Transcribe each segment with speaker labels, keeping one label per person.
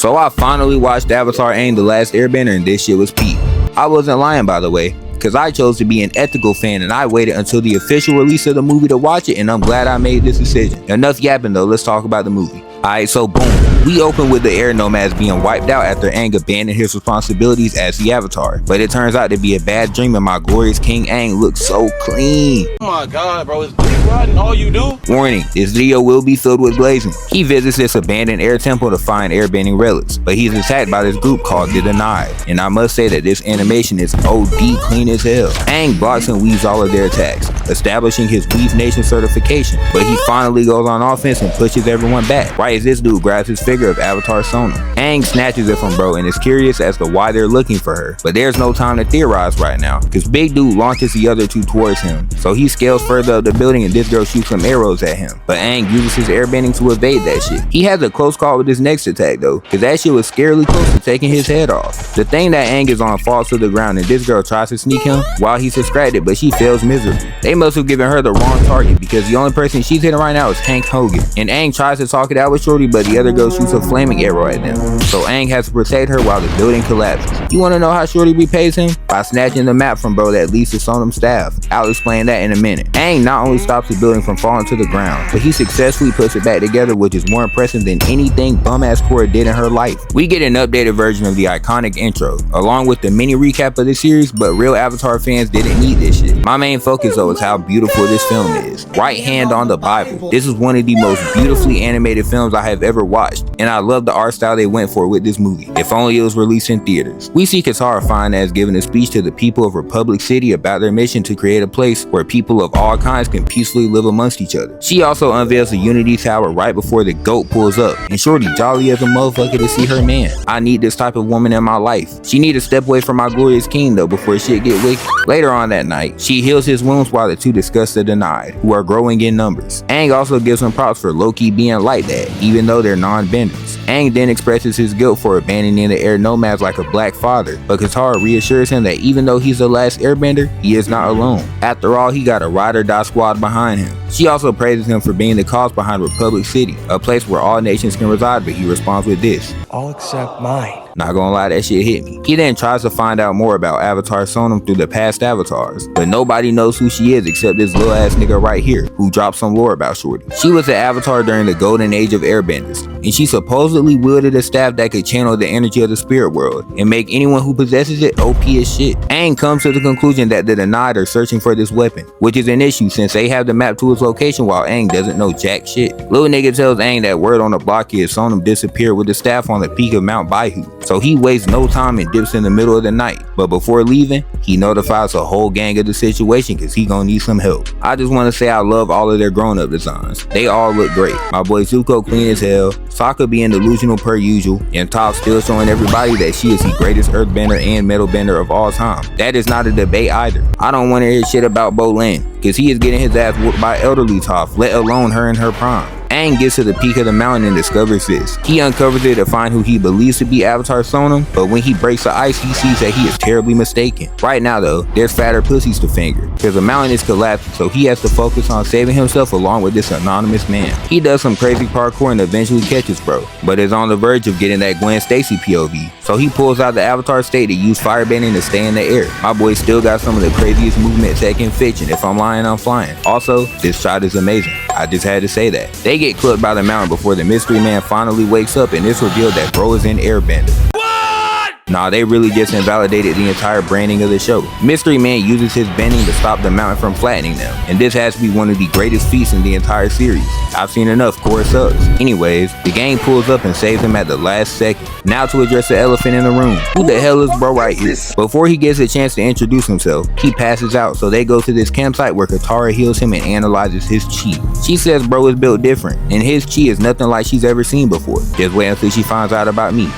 Speaker 1: So I finally watched Avatar Aang: The Last Airbender, and this shit was peak. I wasn't lying, by the way, because I chose to be an ethical fan and I waited until the official release of the movie to watch it, and I'm glad I made this decision. Enough yapping though, let's talk about the movie. Alright, so boom. We open with the air nomads being wiped out after Aang abandoned his responsibilities as the Avatar. But it turns out to be a bad dream and my glorious King Aang looks so clean.
Speaker 2: Oh my god, bro, it's dick riding all you do?
Speaker 1: Warning, this video will be filled with glazing. He visits this abandoned air temple to find airbending relics, but he's attacked by this group called the Denied. And I must say that this animation is OD clean as hell. Aang blocks and weaves all of their attacks, establishing his Weave Nation certification. But he finally goes on offense and pushes everyone back. Right as this dude grabs his figure of Avatar Sonum. Aang snatches it from bro and is curious as to why they're looking for her. But there's no time to theorize right now, because big dude launches the other two towards him. So he scales further up the building and this girl shoots some arrows at him. But Aang uses his airbending to evade that shit. He has a close call with his next attack though, because that shit was scarily close to taking his head off. The thing that Aang is on falls to the ground and this girl tries to sneak him while he's distracted, but she fails miserably. They must have given her the wrong target, because the only person she's hitting right now is Hank Hogan. And Aang tries to talk it out with Shorty, but the other girl shoots a flaming arrow at them. So Aang has to protect her while the building collapses. You wanna know how Shorty repays him? By snatching the map from bro that leads to Sonum's staff. I'll explain that in a minute. Aang not only stops the building from falling to the ground, but he successfully puts it back together, which is more impressive than anything bum-ass Korra did in her life. We get an updated version of the iconic intro, along with the mini recap of the series, but real Avatar fans didn't need this shit. My main focus though is how beautiful this film is. Right hand on the Bible. This is one of the most beautifully animated films I have ever watched, and I love the art style they went for with this movie. If only it was released in theaters. We see Katara fine as giving a speech to the people of Republic City about their mission to create a place where people of all kinds can peacefully live amongst each other. She also unveils the Unity Tower right before the goat pulls up, and Shorty jolly as a motherfucker to see her man. I need this type of woman in my life. She need to step away from my glorious king though before shit get wicked. Later on that night, she heals his wounds while the two discuss the Denied, who are growing in numbers. Aang also gives him props for low-key being like that, even though they're non-benders. Aang then expresses his guilt for abandoning the air nomads like a black father, but Katara reassures him that even though he's the last airbender, he is not alone. After all, he got a ride or die squad behind him. She also praises him for being the cause behind Republic City, a place where all nations can reside, but he responds with this:
Speaker 3: all except mine.
Speaker 1: Not gonna lie, that shit hit me. He then tries to find out more about Avatar Sonum through the past avatars, but nobody knows who she is except this little ass nigga right here, who dropped some lore about Shorty. She was the Avatar during the golden age of airbenders, and she supposedly wielded a staff that could channel the energy of the spirit world and make anyone who possesses it OP as shit. Aang comes to the conclusion that the Denied are searching for this weapon, which is an issue since they have the map to its location while Aang doesn't know jack shit. Little nigga tells Aang that word on the block is Sonum disappeared with the staff on the peak of Mount Baihu, so he wastes no time and dips in the middle of the night. But before leaving, he notifies the whole gang of the situation because he gonna need some help. I just want to say I love all of their grown-up designs. They all look great. My boy Zuko clean as hell, Sokka being delusional per usual, and Toph still showing everybody that she is the greatest earthbender and metalbender of all time. That is not a debate either. I don't want to hear shit about Bolin, because he is getting his ass whooped by elderly Toph, let alone her in her prime. Aang gets to the peak of the mountain and discovers this. He uncovers it to find who he believes to be Avatar Sonum, but when he breaks the ice, he sees that he is terribly mistaken. Right now though, there's fatter pussies to finger, because the mountain is collapsing, so he has to focus on saving himself along with this anonymous man. He does some crazy parkour and eventually catches bro, but is on the verge of getting that Gwen Stacy POV, so he pulls out the Avatar state to use firebending to stay in the air. My boy still got some of the craziest movement tech in fiction. If I'm lying, I'm flying. Also, this shot is amazing. I just had to say that. They get clipped by the mountain before the mystery man finally wakes up, and it's revealed that bro is an airbender. Nah, they really just invalidated the entire branding of the show. Mystery Man uses his bending to stop the mountain from flattening them, and this has to be one of the greatest feats in the entire series. I've seen enough, Korra sucks. Anyways, the gang pulls up and saves him at the last second. Now to address the elephant in the room. Who the hell is bro right here? Before he gets a chance to introduce himself, he passes out, so they go to this campsite where Katara heals him and analyzes his chi. She says bro is built different, and his chi is nothing like she's ever seen before. Just wait until she finds out about me.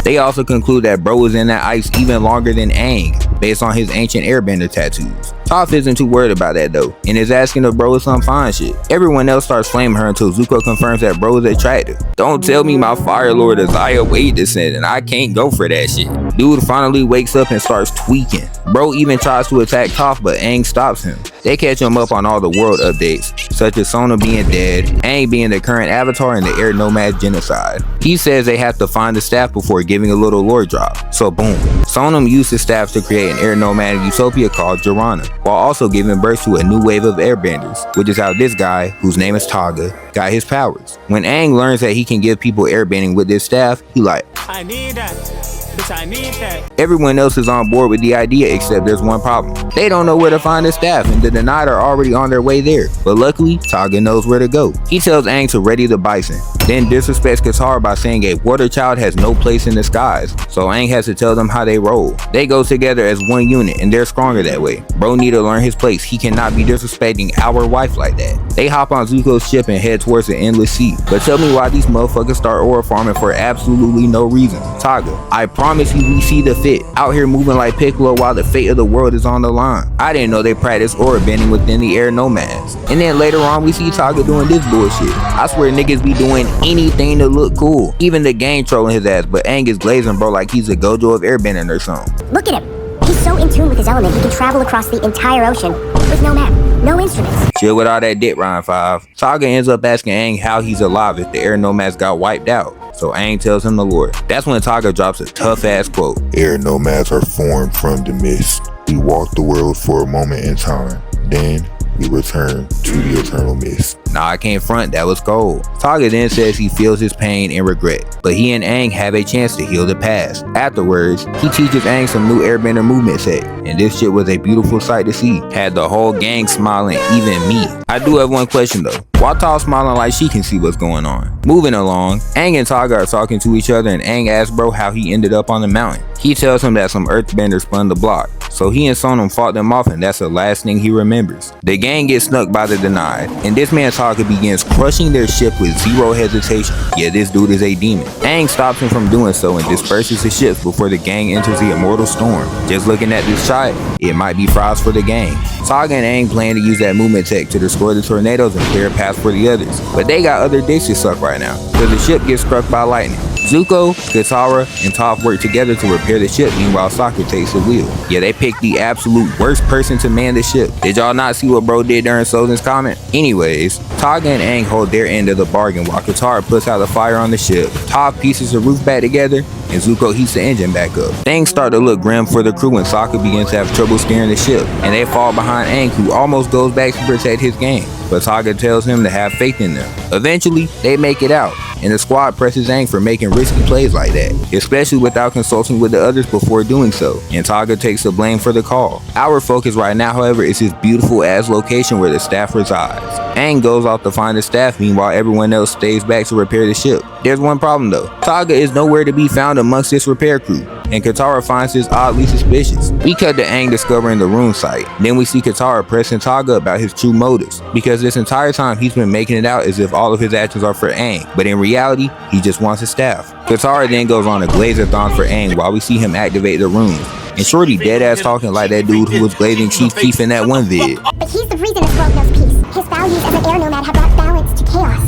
Speaker 1: They also conclude that bro was in that ice even longer than Aang, based on his ancient airbender tattoos. Toph isn't too worried about that though, and is asking if bro is some fine shit. Everyone else starts flaming her until Zuko confirms that bro is attractive. Don't tell me my Fire Lord Isaiah Wade descent and I can't go for that shit. Dude finally wakes up and starts tweaking. Bro even tries to attack Toph, but Aang stops him. They catch him up on all the world updates, such as Sonum being dead, Aang being the current avatar, and the air nomad genocide. He says they have to find the staff before giving a little lore drop. So boom, Sonum used his staff to create an air nomad utopia called Jarana, while also giving birth to a new wave of airbenders, which is how this guy, whose name is Taga, got his powers. When Aang learns that he can give people airbending with this staff, he like,
Speaker 3: I need that. Bitch, I need that.
Speaker 1: Everyone else is on board with the idea except there's one problem. They don't know where to find the staff, and the Denied are already on their way there. But luckily, Taga knows where to go. He tells Aang to ready the bison, then disrespects Katara by saying a water child has no place in the skies, so Aang has to tell them how they roll. They go together as one unit and they're stronger that way. Bro need to learn his place. He cannot be disrespecting our wife like that. They hop on Zuko's ship and head towards the endless sea. But tell me why these motherfuckers start aura farming for absolutely no reason. Taga, I promise you we see the fit. Out here moving like Piccolo while the fate of the world is on the line. I didn't know they practice aura bending within the air nomads. And then later on we see Taga doing this bullshit. I swear niggas be doing anything to look cool. Even the gang trolling his ass, but Aang is glazing bro like he's a Gojo of airbending or something.
Speaker 4: Look at him. He's so in tune with his element he can travel across the entire ocean with no map, no instruments.
Speaker 1: Chill with all that dick, Ryan 5. Taga ends up asking Aang how he's alive if the air nomads got wiped out. So Aang tells him the lore. That's when Taga drops a tough ass quote.
Speaker 5: Air nomads are formed from the mist. We walk the world for a moment in time. Then we return to the eternal mist.
Speaker 1: Nah, I can't front, that was cold. Taga then says he feels his pain and regret, but he and Aang have a chance to heal the past. Afterwards, he teaches Aang some new airbender movement set, and this shit was a beautiful sight to see. Had the whole gang smiling, even me. I do have one question though. Why Toph smiling like she can see what's going on? Moving along, Aang and Taga are talking to each other and Aang asks bro how he ended up on the mountain. He tells him that some earthbenders spun the block, so he and Sonum fought them off and that's the last thing he remembers. The gang gets snuck by the Denied, and this man Taga begins crushing their ship with zero hesitation. Yeah, this dude is a demon. Aang stops him from doing so and disperses his ships before the gang enters the immortal storm. Just looking at this shot, it might be fries for the gang. Taga and Aang plan to use that movement tech to destroy the tornadoes and clear a path for the others, but they got other dicks to suck right now, because the ship gets struck by lightning. Zuko, Katara, and Toph work together to repair the ship, meanwhile Sokka takes the wheel. Yeah, they picked the absolute worst person to man the ship. Did y'all not see what bro did during Sozin's comment? Anyways, Taga and Aang hold their end of the bargain while Katara puts out a fire on the ship. Toph pieces the roof back together, and Zuko heats the engine back up. Things start to look grim for the crew when Sokka begins to have trouble steering the ship, and they fall behind Aang, who almost goes back to protect his gang. But Taga tells him to have faith in them. Eventually, they make it out, and the squad presses Aang for making risky plays like that, especially without consulting with the others before doing so, and Taga takes the blame for the call. Our focus right now, however, is his beautiful ass location where the staff resides. Aang goes off to find the staff, meanwhile everyone else stays back to repair the ship. There's one problem though. Taga is nowhere to be found amongst this repair crew, and Katara finds this oddly suspicious. We cut to Aang discovering the rune site. Then we see Katara pressing Taga about his true motives, because this entire time he's been making it out as if all of his actions are for Aang, but in reality, he just wants his staff. Katara then goes on a glaze-a-thon for Aang while we see him activate the runes. And Shorty deadass talking like that dude who was glazing Chief Keef in that one vid.
Speaker 4: But he's the reason this world knows peace. His values as an air nomad have brought balance to chaos.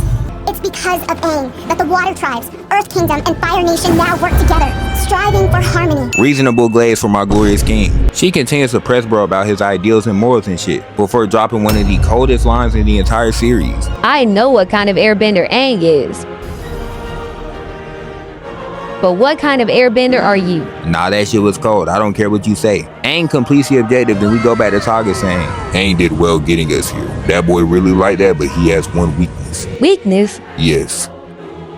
Speaker 4: It's because of Aang that the Water Tribes, Earth Kingdom, and Fire Nation now work together, striving for harmony.
Speaker 1: Reasonable glaze for my glorious king. She continues to press bro about his ideals and morals and shit, before dropping one of the coldest lines in the entire series.
Speaker 6: I know what kind of airbender Aang is. But what kind of airbender are you?
Speaker 1: Nah, that shit was cold. I don't care what you say. Aang completes the objective, then we go back to Taga saying,
Speaker 5: Aang did well getting us here. That boy really like that, but he has one weakness.
Speaker 6: Weakness?
Speaker 5: Yes.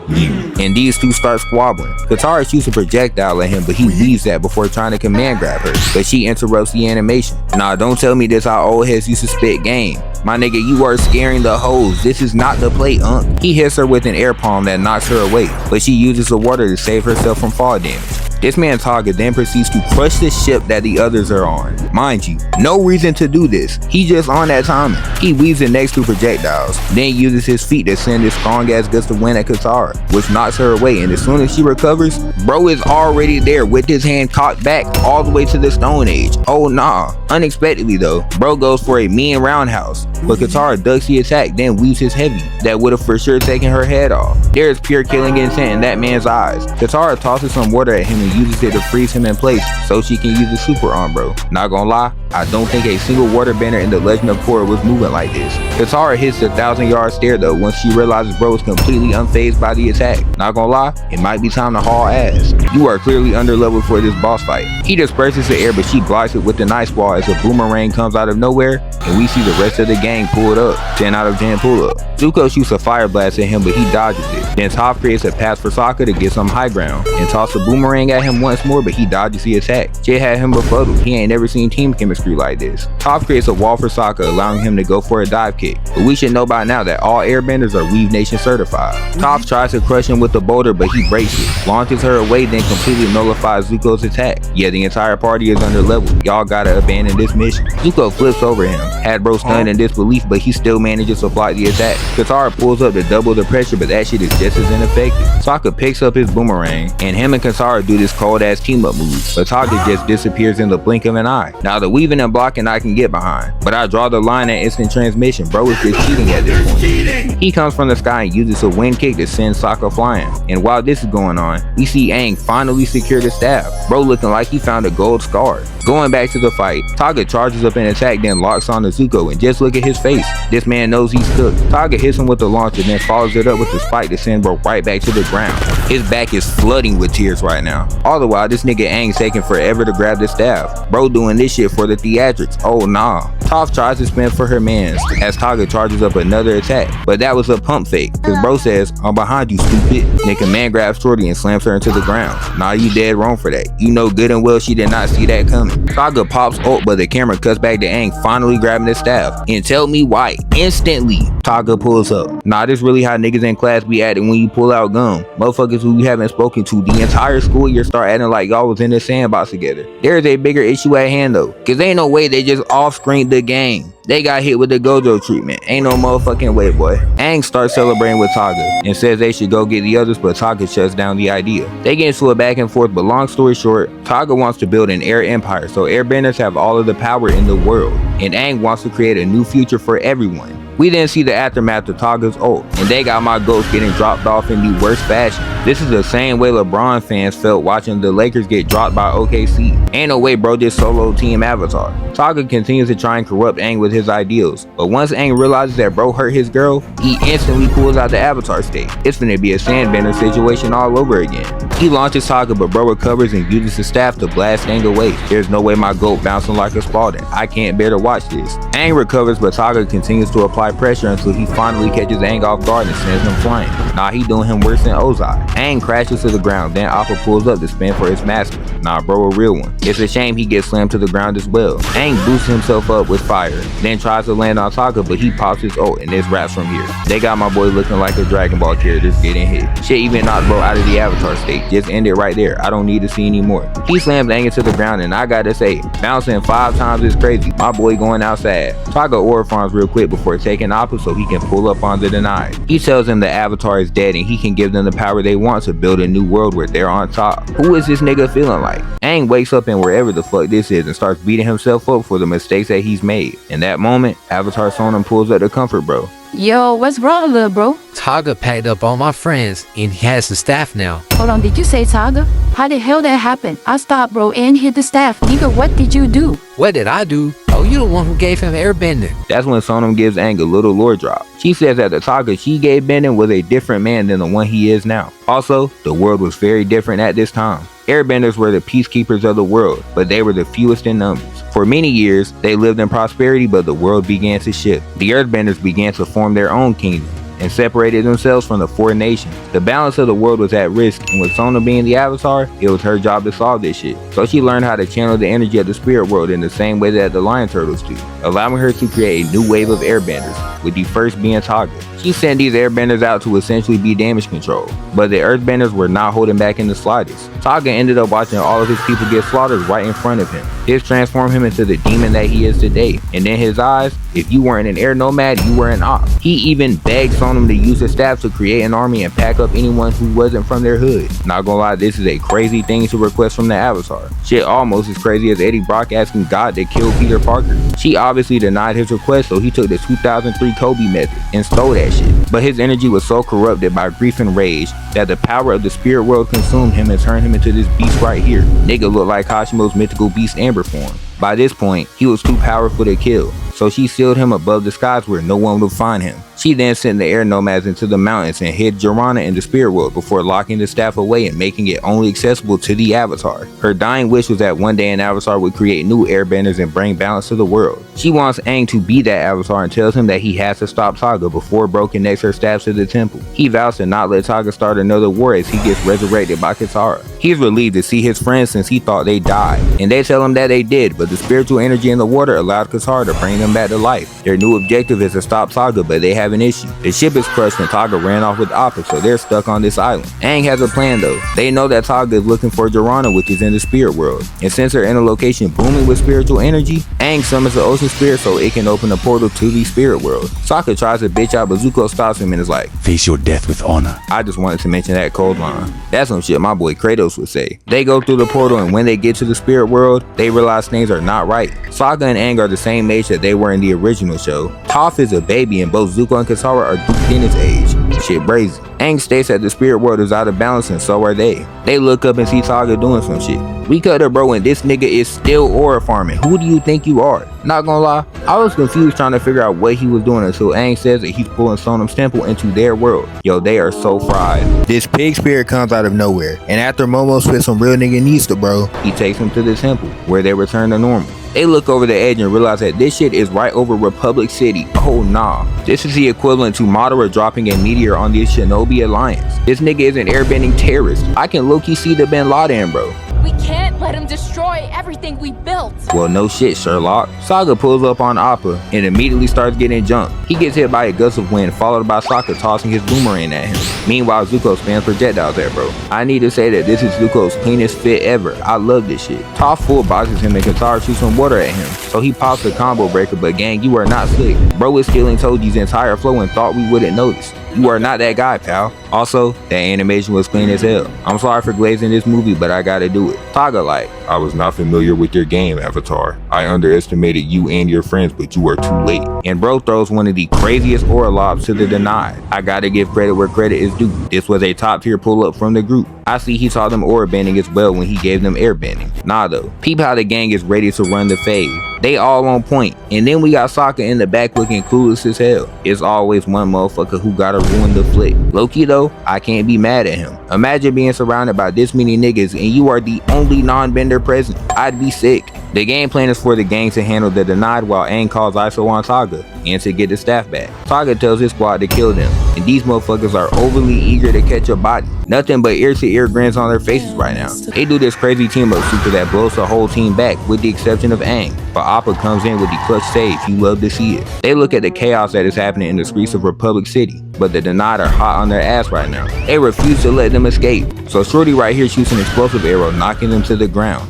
Speaker 5: You.
Speaker 1: And these two start squabbling. Katara shoots a projectile at him, but he leaves that before trying to command grab her, but she interrupts the animation. Nah, don't tell me this how old heads used to spit game. My nigga, you are scaring the hoes. This is not the play, He hits her with an air palm that knocks her away, but she uses the water to save herself from fall damage. This man Taga then proceeds to crush the ship that the others are on. Mind you, no reason to do this. He just on that timing. He weaves the next two projectiles, then uses his feet to send his strong ass gust of wind at Katara, which knocks her away, and as soon as she recovers, bro is already there with his hand cocked back all the way to the Stone Age. Oh nah. Unexpectedly though, bro goes for a mean roundhouse, but Katara ducks the attack, then weaves his heavy that would have for sure taken her head off. There is pure killing intent in that man's eyes. Katara tosses some water at him and uses it to freeze him in place so she can use the super arm, bro. Not gonna lie, I don't think a single waterbender in the Legend of Korra was moving like this. Katara hits the 1,000-yard stare though once she realizes bro is completely unfazed by the attack. Not gonna lie, it might be time to haul ass. You are clearly underleveled for this boss fight. He disperses the air, but she blocks it with the nice ball as a boomerang comes out of nowhere, and we see the rest of the gang pull it up. 10 out of 10 pull up. Zuko shoots a fire blast at him, but he dodges it. Then Toph creates a pass for Sokka to get some high ground, and toss a boomerang at him once more, but he dodges the attack. Jay had him befuddled. He ain't never seen team chemistry like this. Toph creates a wall for Sokka, allowing him to go for a dive kick. But we should know by now that all airbenders are Weave Nation certified. Toph tries to crush him with the boulder, but he breaks it, launches her away, then completely nullifies Zuko's attack. Yeah, the entire party is under level. Y'all gotta abandon this mission. Zuko flips over him, had bro stunned in disbelief, but he still manages to block the attack. Katara pulls up to double the pressure, but that shit is just as ineffective. Sokka picks up his boomerang, and him and Katara do this cold ass team up move, but Taga just disappears in the blink of an eye. Now the weaving and blocking I can get behind, but I draw the line at instant transmission. Bro is just cheating at this point. He comes from the sky and uses a wind kick to send Sokka flying, and while this is going on, we see Aang finally secure the staff. Bro looking like he found a gold scar. Going back to the fight, Taga charges up an attack, then locks on to Zuko, and just look at his face. This man knows he's cooked. Taga hits him with the launcher, then follows it up with the spike to send bro right back to the ground. His back is flooding with tears right now. All the while, this nigga Aang's taking forever to grab the staff. Bro doing this shit for the theatrics. Oh nah. Toph tries to spin for her mans as Taga charges up another attack, but that was a pump fake, cause bro says, "I'm behind you, stupid." Then command grabs Shorty and slams her into the ground. Nah, you dead wrong for that. You know good and well she did not see that coming. Taga pops ult, but the camera cuts back to Aang finally grabbing the staff. And tell me why. Instantly, Taga pulls up. Nah, this really how niggas in class be acting when you pull out gum. Motherfuckers who you haven't spoken to the entire school year start acting like y'all was in the sandbox together. There is a bigger issue at hand though, cause ain't no way they just off-screened the game. They got hit with the Gojo treatment. Ain't no motherfucking way, boy. Aang starts celebrating with Taga and says they should go get the others, but Taga shuts down the idea. They get into a back and forth, but long story short, Taga wants to build an air empire so airbenders have all of the power in the world, and Aang wants to create a new future for everyone. We then see the aftermath of Taga's ult, and they got my ghost getting dropped off in the worst fashion. This is the same way LeBron fans felt watching the Lakers get dropped by OKC. Ain't no way bro just solo team Avatar. Taga continues to try and corrupt Aang with his ideals, but once Aang realizes that bro hurt his girl, he instantly pulls out the Avatar state. It's gonna be a sandbender situation all over again. He launches Taga, but bro recovers and uses the staff to blast Aang away. There's no way my goat bouncing like a Spalding. I can't bear to watch this. Aang recovers, but Taga continues to apply pressure until he finally catches Aang off guard and sends him flying. Nah, he doing him worse than Ozai. Aang crashes to the ground, then Appa pulls up to spin for his master. Nah, bro, a real one. It's a shame he gets slammed to the ground as well. Aang boosts himself up with fire, then tries to land on Taga, but he pops his ult and this wraps from here. They got my boy looking like a Dragon Ball character getting hit. Shit even knocked bro out of the Avatar state. Just end it right there. I don't need to see any more. He slams Aang into the ground, and I gotta say, bouncing 5 times is crazy. My boy going outside. Taga aura farms real quick before taking Appa so he can pull up on the denied. He tells them the Avatar is dead and he can give them the power they want to build a new world where they're on top. Who is this nigga feeling like? Aang wakes up in wherever the fuck this is and starts beating himself up for the mistakes that he's made. In that moment, Avatar Sonum pulls up to comfort bro.
Speaker 7: Yo, what's wrong, little bro?
Speaker 8: Taga packed up all my friends and he has the staff now.
Speaker 7: Hold on, did you say Taga? How the hell that happened? I stopped, bro, and hit the staff. Nigga, what did you do?
Speaker 8: What did I do? Oh, you the one who gave him Airbender.
Speaker 1: That's when Sonum gives Aang a little lore drop. She says that the Taga she gave bending was a different man than the one he is now. Also, the world was very different at this time. Airbenders were the peacekeepers of the world, but they were the fewest in numbers. For many years, they lived in prosperity, but the world began to shift. The Earthbenders began to form their own kingdom and separated themselves from the 4 nations. The balance of the world was at risk, and with Sonum being the Avatar, it was her job to solve this shit. So she learned how to channel the energy of the spirit world in the same way that the Lion Turtles do, allowing her to create a new wave of Airbenders. with the first being Taga. She sent these airbenders out to essentially be damage control, but the earthbenders were not holding back in the slightest. Taga ended up watching all of his people get slaughtered right in front of him. This transformed him into the demon that he is today, and in his eyes, if you weren't an air nomad, you were an op. He even begged Sonum to use his staff to create an army and pack up anyone who wasn't from their hood. Not gonna lie, this is a crazy thing to request from the Avatar. Shit almost as crazy as Eddie Brock asking God to kill Peter Parker. She obviously denied his request, so he took the 2003 Kobe method and stole that shit. But his energy was so corrupted by grief and rage that the power of the spirit world consumed him and turned him into this beast right here. Nigga looked like Hashimo's mythical beast Amber form. By this point, he was too powerful to kill, so she sealed him above the skies where no one would find him. She then sent the air nomads into the mountains and hid Jirana in the spirit world before locking the staff away and making it only accessible to the Avatar. Her dying wish was that one day an Avatar would create new airbenders and bring balance to the world. She wants Aang to be that Avatar and tells him that he has to stop Taga before Bro connects her staff to the temple. He vows to not let Taga start another war as he gets resurrected by Katara. He's relieved to see his friends since he thought they died, and they tell him that they did, but the spiritual energy in the water allowed Katara to bring them back to life. Their new objective is to stop Taga, but they have an issue. The ship is crushed and Taga ran off with Appa, so they're stuck on this island. Aang has a plan though. They know that Taga is looking for Jirana, which is in the spirit world, and since they're in a location booming with spiritual energy, Aang summons the ocean spirit so it can open a portal to the spirit world. Sokka tries to bitch out, but Zuko stops him and is like,
Speaker 9: "Face your death with honor."
Speaker 1: I just wanted to mention that cold line. That's some shit my boy Kratos would say. They go through the portal, and when they get to the spirit world, they realize things are not right. Sokka and Aang are the same age that they were in the original show. Toph is a baby, and both Zuko and Katara are Duke Dennis age. Shit brazy. Aang states that the spirit world is out of balance, and so are they. They look up and see Taga doing some shit. We cut her bro, and this nigga is still aura farming. Who do you think you are? Not gonna lie, I was confused trying to figure out what he was doing until Aang says that he's pulling Sonum's temple into their world. Yo, they are so fried. This pig spirit comes out of nowhere, and after Momo spits some real nigga Nista, bro, he takes him to the temple, where they return to normal. They look over the edge and realize that this shit is right over Republic City. Oh nah. This is the equivalent to Madara dropping a meteor on the Shinobi Alliance. This nigga is an airbending terrorist. I can low-key see the Bin Laden, bro.
Speaker 10: We can't let him destroy everything we built.
Speaker 1: Well, no shit, Sherlock. Saga pulls up on Appa and immediately starts getting jumped. He gets hit by a gust of wind, followed by Sokka tossing his boomerang at him. Meanwhile, Zuko spams projectiles at bro. I need to say that this is Zuko's cleanest fit ever. I love this shit. Toph full boxes him and Katara shoots some water at him, so he pops the combo breaker, but gang, you are not slick. Bro is stealing Toji's entire flow and thought we wouldn't notice. You are not that guy, pal. Also, that animation was clean as hell. I'm sorry for glazing this movie, but I gotta do it. Taga like, I was not familiar with your game, Avatar. I underestimated you and your friends, but you are too late. And bro throws one of the craziest aura lobs to the denied. I gotta give credit where credit is due. This was a top tier pull up from the group. I see he saw them aura bending as well when he gave them air bending. Nah though, peep how the gang is ready to run the fade. They all on point, and then we got Sokka in the back looking clueless as hell. It's always one motherfucker who gotta ruin the flick. Loki though, I can't be mad at him. Imagine being surrounded by this many niggas and you are the only non-bender present. I'd be sick. The game plan is for the gang to handle the denied while Aang calls ISO on Taga and to get the staff back. Taga tells his squad to kill them, and these motherfuckers are overly eager to catch a body. Nothing but ear-to-ear grins on their faces right now. They do this crazy team-up super that blows the whole team back with the exception of Aang, but Appa comes in with the clutch save. You love to see it. They look at the chaos that is happening in the streets of Republic City, but the denied are hot on their ass right now. They refuse to let them escape, so Shorty right here shoots an explosive arrow, knocking them to the ground.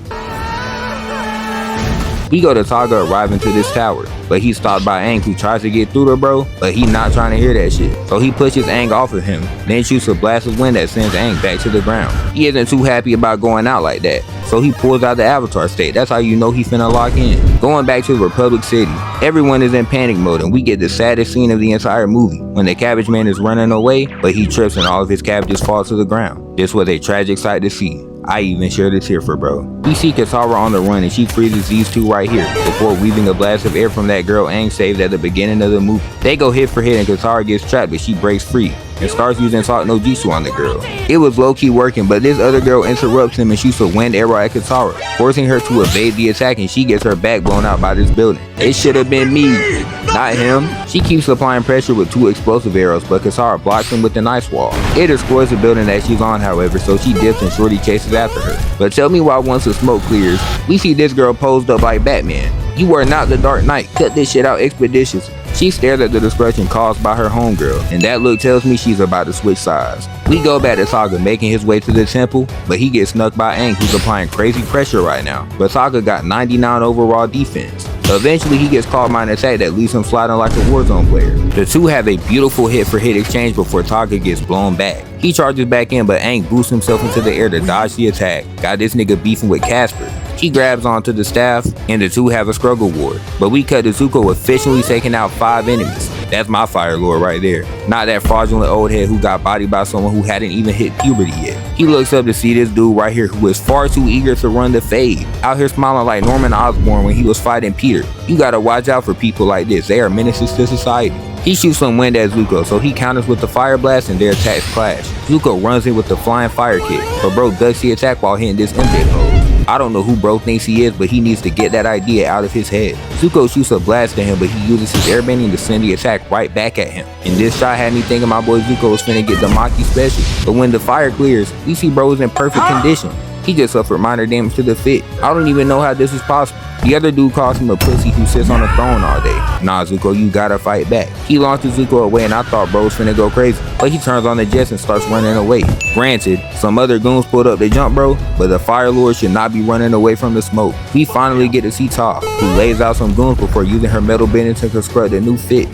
Speaker 1: We go to Taga arriving to this tower, but he's stopped by Aang who tries to get through to bro, but he's not trying to hear that shit. So he pushes Aang off of him, then shoots a blast of wind that sends Aang back to the ground. He isn't too happy about going out like that, so he pulls out the Avatar state. That's how you know he finna lock in. Going back to Republic City, everyone is in panic mode and we get the saddest scene of the entire movie when the cabbage man is running away, but he trips and all of his cabbages fall to the ground. This was a tragic sight to see. I even shared a tear for bro. We see Katara on the run and she freezes these two right here before weaving a blast of air from that girl Aang saved at the beginning of the movie. They go hit for hit and Katara gets trapped, but she breaks free and starts using Salt no Jutsu on the girl. It was low-key working, but this other girl interrupts him and shoots a wind arrow at Katara, forcing her to evade the attack, and she gets her back blown out by this building. It should have been me, not him. She keeps applying pressure with two explosive arrows, but Katara blocks them with an ice wall. It destroys the building that she's on, however, so she dips and Shorty chases after her. But tell me why once the smoke clears, we see this girl posed up like Batman. You are not the Dark Knight. Cut this shit out expeditiously. She stares at the destruction caused by her homegirl, and that look tells me she's about to switch sides. We go back to Taga making his way to the temple, but he gets snuck by Aang, who's applying crazy pressure right now. But Taga got 99 overall defense. Eventually he gets caught by an attack that leaves him sliding like a Warzone player. The two have a beautiful hit for hit exchange before Taga gets blown back. He charges back in, but Aang boosts himself into the air to dodge the attack. Got this nigga beefing with Casper. He grabs onto the staff, and the two have a struggle war. But we cut to Zuko officially taking out 5 enemies. That's my Fire Lord right there. Not that fraudulent old head who got bodied by someone who hadn't even hit puberty yet. He looks up to see this dude right here who is far too eager to run the fade. Out here smiling like Norman Osborn when he was fighting Peter. You gotta watch out for people like this. They are menaces to society. He shoots some wind at Zuko, so he counters with the fire blast and their attacks clash. Zuko runs in with the flying fire kick, but bro ducks the attack while hitting this embed pose. I don't know who bro thinks he is, but he needs to get that idea out of his head. Zuko shoots a blast at him, but he uses his airbending to send the attack right back at him. And this shot had me thinking my boy Zuko was finna get the Maki special. But when the fire clears, we see bro is in perfect condition. He just suffered minor damage to the fit. I don't even know how this is possible. The other dude calls him a pussy who sits on a throne all day. Nah, Zuko, you gotta fight back. He launches Zuko away and I thought bro was finna go crazy. But he turns on the jets and starts running away. Granted, some other goons pulled up to jump bro, but the Fire Lord should not be running away from the smoke. We finally get to see Ta, who lays out some goons before using her metal bending to construct a new fit.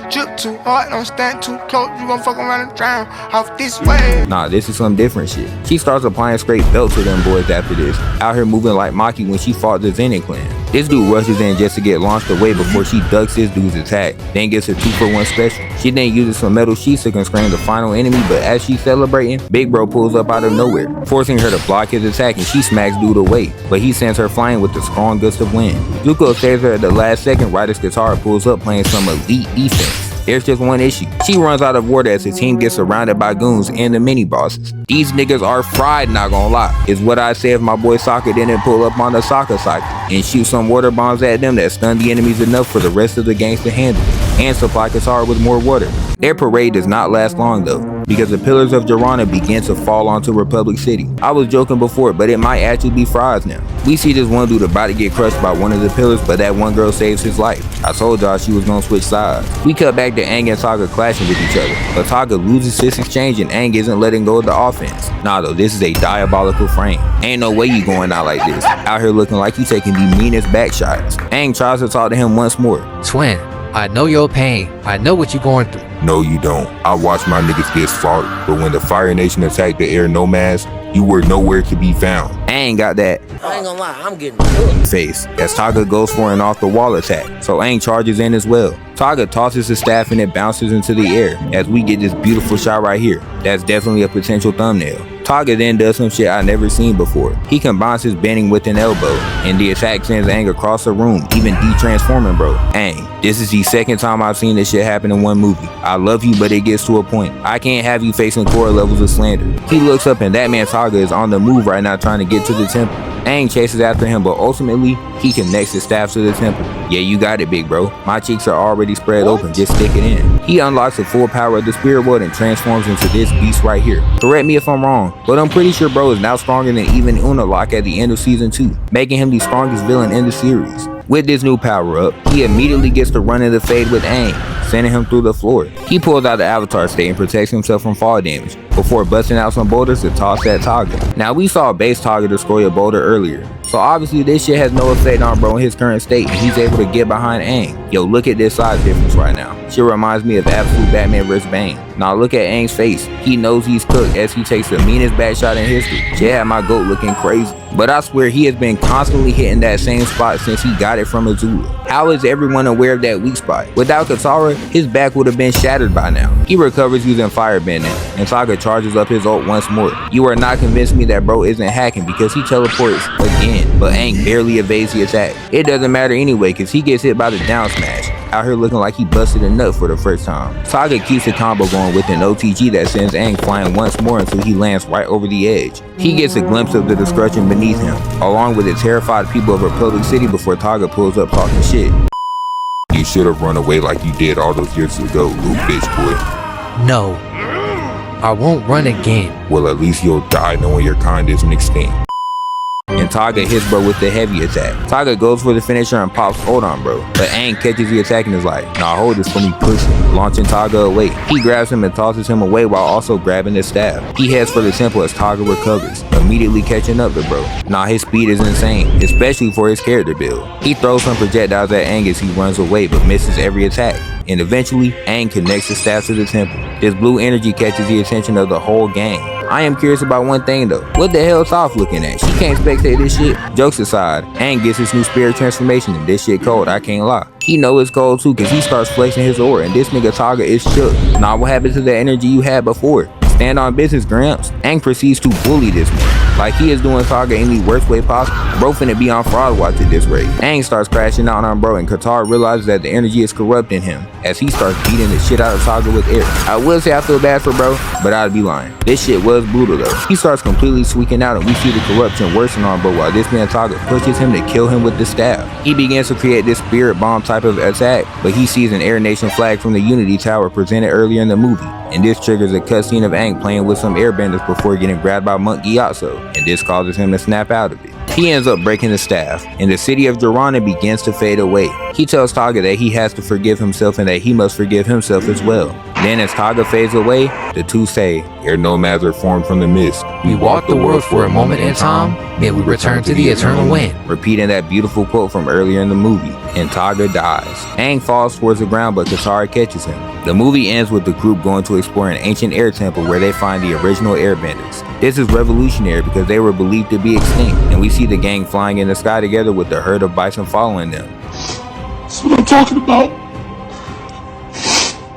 Speaker 9: Drip too hard, don't stand too close, you gon' fuck around and drown off this way.
Speaker 1: Nah, this is some different shit. She starts applying straight belt to them boys after this, out here moving like Maki when she fought the Zenin clan. This dude rushes in just to get launched away before she ducks this dude's attack, then gets a 2-for-1 special. She then uses some metal sheets to constrain the final enemy, but as she's celebrating, Big Bro pulls up out of nowhere, forcing her to block his attack, and she smacks dude away, but he sends her flying with the strong gust of wind. Zuko saves her at the last second right as Katara pulls up playing some elite defense. There's just one issue. She runs out of water as the team gets surrounded by goons and the mini bosses. These niggas are fried, not gonna lie. Is what I say if my boy Sokka didn't pull up on the Sokka cycle and shoot some water bombs at them that stun the enemies enough for the rest of the gangs to handle, and supply Katara with more water. Their parade does not last long though, because the pillars of Jarana begin to fall onto Republic City. I was joking before, but it might actually be fries now. We see this one dude about to get crushed by one of the pillars, but that one girl saves his life. I told y'all she was gonna switch sides. We cut back to Aang and Taga clashing with each other, but Taga loses his exchange and Aang isn't letting go of the offense. Nah though, this is a diabolical frame. Ain't no way you going out like this. Out here looking like you taking the meanest back shots. Aang tries to talk to him once more.
Speaker 8: Twin, I know your pain. I know what you're going through.
Speaker 5: No, you don't. I watched my niggas get slaughtered, but when the Fire Nation attacked the air nomads, you were nowhere to be found.
Speaker 1: Aang got that
Speaker 11: I ain't gonna lie, I'm getting cooked
Speaker 1: face as Taga goes for an off the wall attack, so Aang charges in as well. Taga tosses his staff and it bounces into the air as we get this beautiful shot right here. That's definitely a potential thumbnail. Taga then does some shit I never seen before. He combines his bending with an elbow, and the attack sends Aang across the room, even de-transforming bro. Aang, this is the second time I've seen this shit happen in one movie. I love you, but it gets to a point. I can't have you facing core levels of slander. He looks up and that man Taga is on the move right now trying to get to the temple. Aang chases after him, but ultimately, he connects his staff to the temple. Yeah, you got it, big bro. My cheeks are already spread open, just stick it in. He unlocks the full power of the spirit world and transforms into this beast right here. Correct me if I'm wrong, but I'm pretty sure bro is now stronger than even Unalaq at the end of season 2, making him the strongest villain in the series. With this new power up, he immediately gets to run in the fade with Aang, sending him through the floor. He pulls out the Avatar state and protects himself from fall damage, before busting out some boulders to toss at Taga. Now we saw base Taga destroy a boulder earlier, so obviously this shit has no effect on bro in his current state and he's able to get behind Aang. Yo, look at this size difference right now. Shit reminds me of absolute Batman vs Bane. Now look at Aang's face. He knows he's cooked as he takes the meanest back shot in history. Shit had my goat looking crazy. But I swear he has been constantly hitting that same spot since he got it from Azula. How is everyone aware of that weak spot? Without Katara, his back would have been shattered by now. He recovers using Firebender, and Taga charges up his ult once more. You are not convincing me that bro isn't hacking because he teleports again, but Aang barely evades the attack. It doesn't matter anyway because he gets hit by the down smash, out here looking like he busted a nut for the first time. Taga keeps the combo going with an OTG that sends Aang flying once more until he lands right over the edge. He gets a glimpse of the destruction beneath him, along with the terrified people of Republic City before Taga pulls up talking shit.
Speaker 5: You should have run away like you did all those years ago, little bitch boy.
Speaker 8: No, I won't run again.
Speaker 5: Well, at least you'll die knowing your kind isn't extinct.
Speaker 1: and Taga hits bro with the heavy attack. Taga goes for the finisher and pops hold on bro, but Aang catches the attack and is like, nah, hold this for me, pushing, launching Taga away. He grabs him and tosses him away while also grabbing the staff. He heads for the temple as Taga recovers, immediately catching up to bro. Nah, his speed is insane, especially for his character build. He throws some projectiles at Aang as he runs away but misses every attack. And eventually, Aang connects the staff to the temple. This blue energy catches the attention of the whole gang. I am curious about one thing though. What the hell Toph looking at? She can't spectate this shit. Jokes aside, Aang gets his new spirit transformation and this shit cold, I can't lie. He know it's cold too cause he starts flexing his aura and this nigga Taga is shook. Nah, what happened to the energy you had before? Stand on business, Gramps. Aang proceeds to bully this man, like he is doing Taga in the worst way possible. Bro finna be on fraud watch at this rate. Aang starts crashing out on bro and Qatar realizes that the energy is corrupting him as he starts beating the shit out of Taga with air. I would say I feel bad for bro, but I'd be lying. This shit was brutal though. He starts completely tweaking out and we see the corruption worsen on bro while this man Taga pushes him to kill him with the staff. He begins to create this spirit bomb type of attack, but he sees an Air Nation flag from the Unity Tower presented earlier in the movie, and this triggers a cutscene of Aang playing with some airbenders before getting grabbed by Monk Gyatso, and this causes him to snap out of it. He ends up breaking the staff, and the city of Durrani begins to fade away. He tells Taga that he has to forgive himself and that he must forgive himself as well. Then as Taga fades away, the two say, air nomads are formed from the mist.
Speaker 8: We walk the world for a moment in time, then we return to the eternal wind.
Speaker 1: Repeating that beautiful quote from earlier in the movie, and Taga dies. Aang falls towards the ground but Katara catches him. The movie ends with the group going to explore an ancient air temple where they find the original airbenders. This is revolutionary because they were believed to be extinct, and we see the gang flying in the sky together with the herd of bison following them.
Speaker 9: That's what I'm talking about.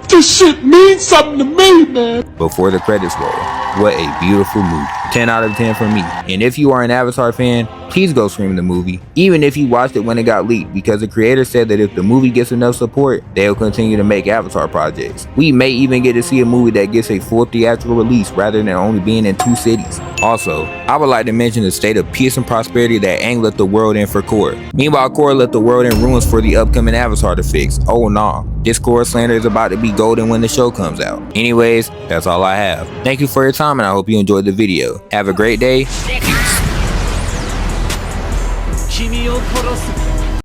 Speaker 9: This shit means something to me, man.
Speaker 1: Before the credits roll. What a beautiful movie. 10 out of 10 for me. And if you are an Avatar fan, please go stream the movie, even if you watched it when it got leaked, because the creator said that if the movie gets enough support, they'll continue to make Avatar projects. We may even get to see a movie that gets a full theatrical release rather than only being in 2 cities. Also, I would like to mention the state of peace and prosperity that Aang left the world in for Korra. Meanwhile, Korra left the world in ruins for the upcoming Avatar to fix. Oh nah, this Korra slander is about to be golden when the show comes out. Anyways, that's all I have. Thank you for your time and I hope you enjoyed the video. Have a great day. Peace.